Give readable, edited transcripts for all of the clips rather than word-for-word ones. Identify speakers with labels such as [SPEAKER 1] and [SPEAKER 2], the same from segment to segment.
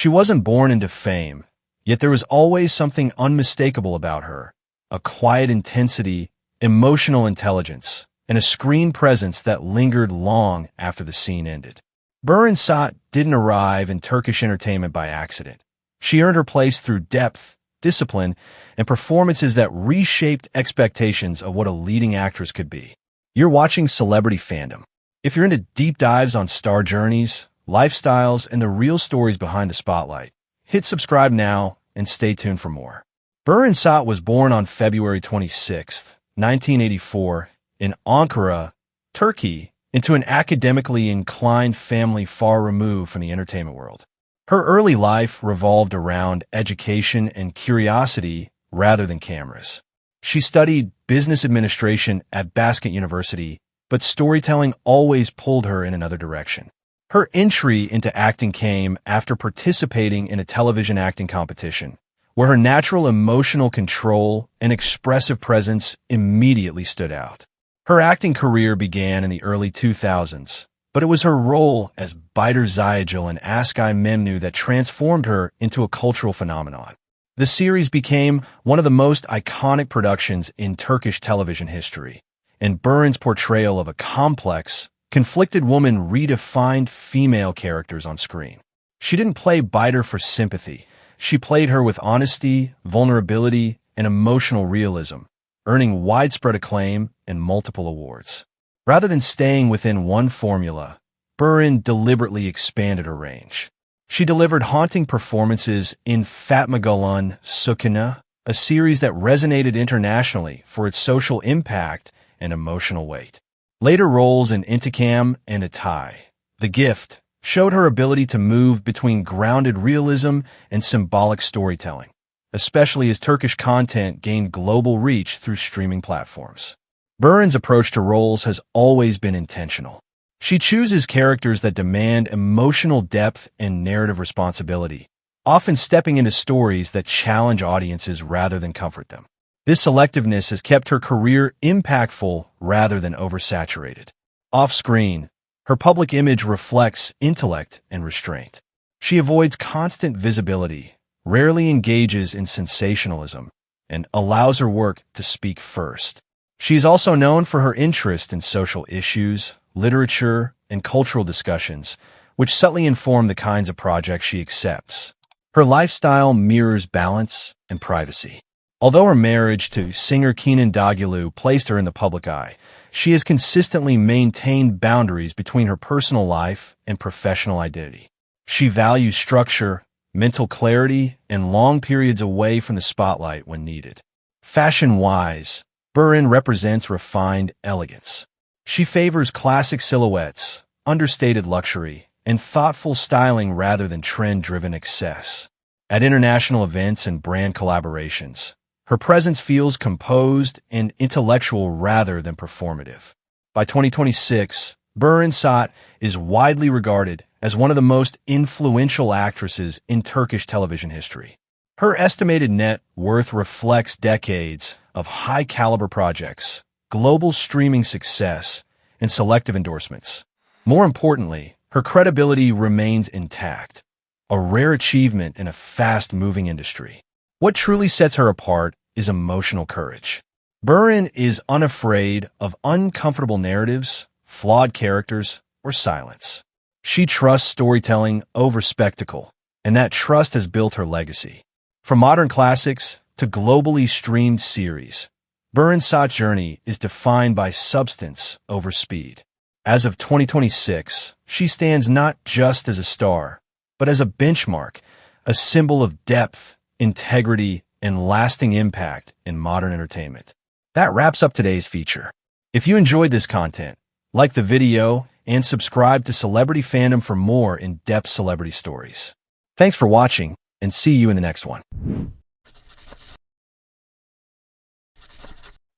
[SPEAKER 1] She wasn't born into fame, yet there was always something unmistakable about her, a quiet intensity, emotional intelligence, and a screen presence that lingered long after the scene ended. Beren Saat didn't arrive in Turkish entertainment by accident. She earned her place through depth, discipline, and performances that reshaped expectations of what a leading actress could be. You're watching Celebrity Fandom. If you're into deep dives on star journeys, lifestyles, and the real stories behind the spotlight, hit subscribe now and stay tuned for more. Beren Saat was born on February 26, 1984, in Ankara, Turkey, into an academically inclined family far removed from the entertainment world. Her early life revolved around education and curiosity rather than cameras. She studied business administration at Basket University, but storytelling always pulled her in another direction. Her entry into acting came after participating in a television acting competition, where her natural emotional control and expressive presence immediately stood out. Her acting career began in the early 2000s, but it was her role as Beren Saat in Ask I Memnu that transformed her into a cultural phenomenon. The series became one of the most iconic productions in Turkish television history, and Beren's portrayal of a complex, conflicted woman redefined female characters on screen. She didn't play Beren for sympathy. She played her with honesty, vulnerability, and emotional realism, earning widespread acclaim and multiple awards. Rather than staying within one formula, Beren deliberately expanded her range. She delivered haunting performances in Fatma Gül'ün Sükûn'u, a series that resonated internationally for its social impact and emotional weight. Later roles in Intikam and Atay, The Gift, showed her ability to move between grounded realism and symbolic storytelling, especially as Turkish content gained global reach through streaming platforms. Beren's approach to roles has always been intentional. She chooses characters that demand emotional depth and narrative responsibility, often stepping into stories that challenge audiences rather than comfort them. This selectiveness has kept her career impactful rather than oversaturated. Off-screen, her public image reflects intellect and restraint. She avoids constant visibility, rarely engages in sensationalism, and allows her work to speak first. She is also known for her interest in social issues, literature, and cultural discussions, which subtly inform the kinds of projects she accepts. Her lifestyle mirrors balance and privacy. Although her marriage to singer Kenan Doğulu placed her in the public eye, she has consistently maintained boundaries between her personal life and professional identity. She values structure, mental clarity, and long periods away from the spotlight when needed. Fashion-wise, Beren represents refined elegance. She favors classic silhouettes, understated luxury, and thoughtful styling rather than trend-driven excess. At international events and brand collaborations, her presence feels composed and intellectual rather than performative. By 2026, Beren Saat is widely regarded as one of the most influential actresses in Turkish television history. Her estimated net worth reflects decades of high-caliber projects, global streaming success, and selective endorsements. More importantly, her credibility remains intact, a rare achievement in a fast-moving industry. What truly sets her apart is emotional courage. Beren is unafraid of uncomfortable narratives, flawed characters, or silence. She trusts storytelling over spectacle, and that trust has built her legacy. From modern classics to globally streamed series, Beren Saat's journey is defined by substance over speed. As of 2026, she stands not just as a star, but as a benchmark, a symbol of depth, integrity, and lasting impact in modern entertainment. That wraps up today's feature. If you enjoyed this content, like the video and subscribe to Celebrity Fandom for more in-depth celebrity stories. Thanks for watching, and see you in the next one.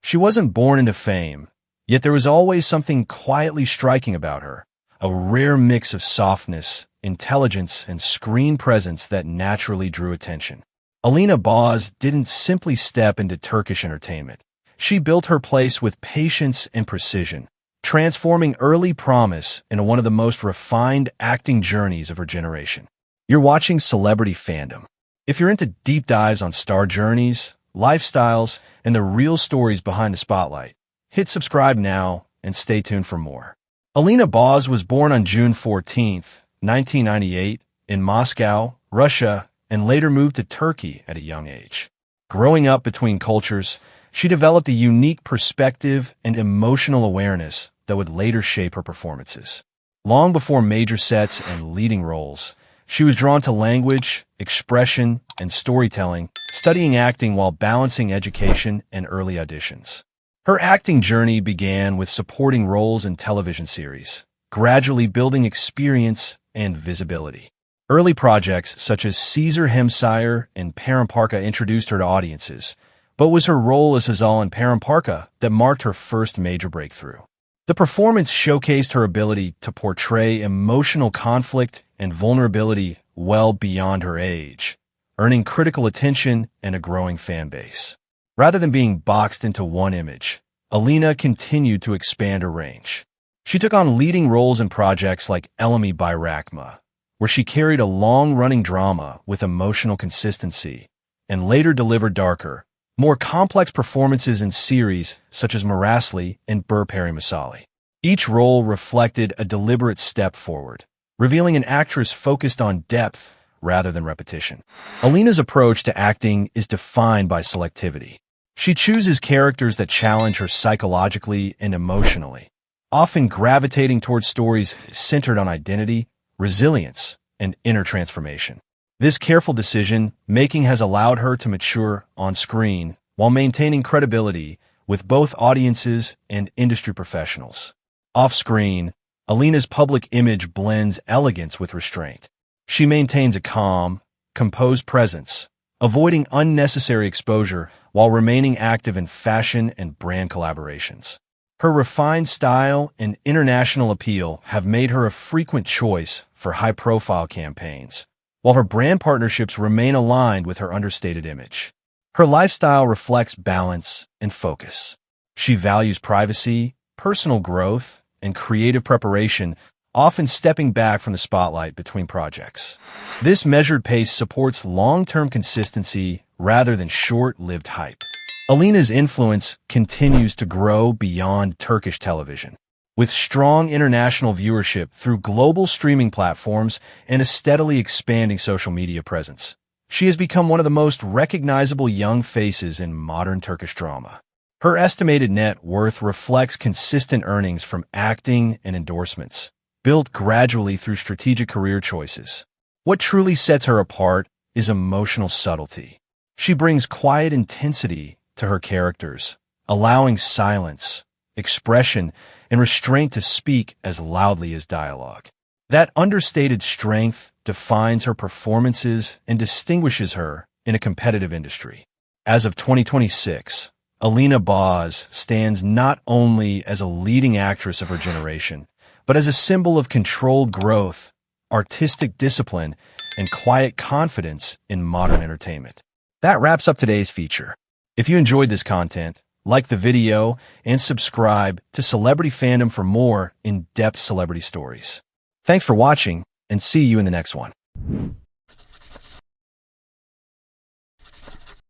[SPEAKER 1] She wasn't born into fame, yet there was always something quietly striking about her, a rare mix of softness, intelligence, and screen presence that naturally drew attention. Alina Boz didn't simply step into Turkish entertainment. She built her place with patience and precision, transforming early promise into one of the most refined acting journeys of her generation. You're watching Celebrity Fandom. If you're into deep dives on star journeys, lifestyles, and the real stories behind the spotlight, hit subscribe now and stay tuned for more. Alina Boz was born on June 14, 1998, in Moscow, Russia, and later moved to Turkey at a young age. Growing up between cultures, she developed a unique perspective and emotional awareness that would later shape her performances. Long before major sets and leading roles, she was drawn to language, expression, and storytelling, studying acting while balancing education and early auditions. Her acting journey began with supporting roles in television series, gradually building experience and visibility. Early projects such as Caesar Hemsire and Paramparka introduced her to audiences, but it was her role as Hazal in Paramparka that marked her first major breakthrough. The performance showcased her ability to portray emotional conflict and vulnerability well beyond her age, earning critical attention and a growing fan base. Rather than being boxed into one image, Alina continued to expand her range. She took on leading roles in projects like Elemi Biography, where she carried a long-running drama with emotional consistency, and later delivered darker, more complex performances in series such as Marasli and Burperi Masali. Each role reflected a deliberate step forward, revealing an actress focused on depth rather than repetition. Alina's approach to acting is defined by selectivity. She chooses characters that challenge her psychologically and emotionally, often gravitating towards stories centered on identity, resilience, and inner transformation. This careful decision-making has allowed her to mature on screen while maintaining credibility with both audiences and industry professionals. Off-screen, Alina's public image blends elegance with restraint. She maintains a calm, composed presence, avoiding unnecessary exposure while remaining active in fashion and brand collaborations. Her refined style and international appeal have made her a frequent choice for high-profile campaigns, while her brand partnerships remain aligned with her understated image. Her lifestyle reflects balance and focus. She values privacy, personal growth, and creative preparation, often stepping back from the spotlight between projects. This measured pace supports long-term consistency rather than short-lived hype. Alina's influence continues to grow beyond Turkish television. With strong international viewership through global streaming platforms and a steadily expanding social media presence, she has become one of the most recognizable young faces in modern Turkish drama. Her estimated net worth reflects consistent earnings from acting and endorsements, built gradually through strategic career choices. What truly sets her apart is emotional subtlety. She brings quiet intensity to her characters, allowing silence, expression, and restraint to speak as loudly as dialogue. That understated strength defines her performances and distinguishes her in a competitive industry. As of 2026, Alina Boz stands not only as a leading actress of her generation, but as a symbol of controlled growth, artistic discipline, and quiet confidence in modern entertainment. That wraps up today's feature. If you enjoyed this content, like the video and subscribe to Celebrity Fandom for more in-depth celebrity stories. Thanks for watching, and see you in the next one.